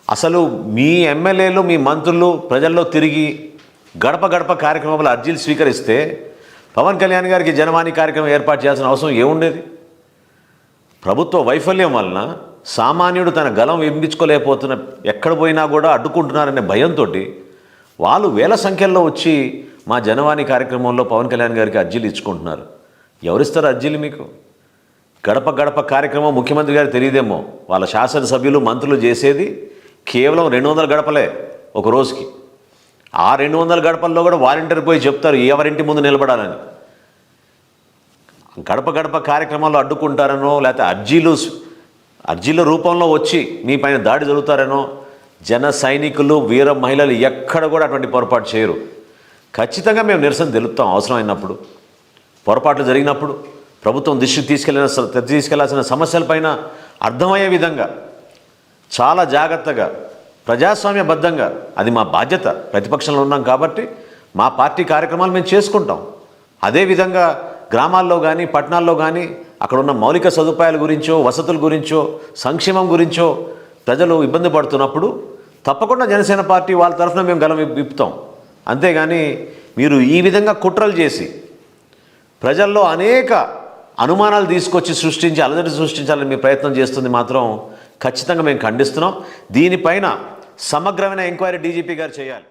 అసలు మీ ఎమ్మెల్యేలు మీ మంత్రులు ప్రజల్లో తిరిగి గడప గడప కార్యక్రమంలో అర్జీలు స్వీకరిస్తే పవన్ కళ్యాణ్ గారికి జనవాణి కార్యక్రమం ఏర్పాటు చేయాల్సిన అవసరం ఏముండేది? ప్రభుత్వ వైఫల్యం వలన సామాన్యుడు తన గలం వినిపించుకోలేకపోతున్న ఎక్కడ పోయినా కూడా అడ్డుకుంటున్నారనే భయంతో వాళ్ళు వేల సంఖ్యల్లో వచ్చి మా జనవాణి కార్యక్రమంలో పవన్ కళ్యాణ్ గారికి అర్జీలు ఇచ్చుకుంటున్నారు. ఎవరిస్తారు అర్జీలు మీకు? గడప గడప కార్యక్రమం ముఖ్యమంత్రి గారికి తెలియదేమో. వాళ్ళ శాసనసభ్యులు మంత్రులు చేసేది కేవలం 200 గడపలే ఒక రోజుకి. ఆ 200 గడపల్లో కూడా వాలంటీర్ పోయి చెప్తారు ఎవరింటి ముందు నిలబడాలని. గడప గడప కార్యక్రమాల్లో అడ్డుకుంటారనో లేకపోతే అర్జీల రూపంలో వచ్చి మీ పైన దాడి జరుగుతారనో జన సైనికులు వీర మహిళలు ఎక్కడ కూడా అటువంటి పొరపాటు చేయరు. ఖచ్చితంగా మేము నిరసన తెలుపుతాం అవసరమైనప్పుడు. పొరపాట్లు జరిగినప్పుడు ప్రభుత్వం దృష్టికి తీసుకెళ్లాల్సిన సమస్యలపైన అర్థమయ్యే విధంగా చాలా జాగ్రత్తగా ప్రజాస్వామ్యబద్ధంగా, అది మా బాధ్యత. ప్రతిపక్షంలో ఉన్నాం కాబట్టి మా పార్టీ కార్యక్రమాలు మేము చేసుకుంటాం. అదేవిధంగా గ్రామాల్లో కానీ పట్టణాల్లో కానీ అక్కడ ఉన్న మౌలిక సదుపాయాల గురించో వసతుల గురించో సంక్షేమం గురించో ప్రజలు ఇబ్బంది పడుతున్నప్పుడు తప్పకుండా జనసేన పార్టీ వాళ్ళ తరఫున మేము గలం విప్పుతాం. అంతేగాని మీరు ఈ విధంగా కుట్రలు చేసి ప్రజల్లో అనేక అనుమానాలు తీసుకొచ్చి అలజడి సృష్టించాలని మీ ప్రయత్నం చేస్తుంది మాత్రం ఖచ్చితంగా మేము ఖండిస్తున్నాం. దీనిపైన సమగ్రమైన ఎంక్వైరీ డీజీపీ గారు చేయాలి.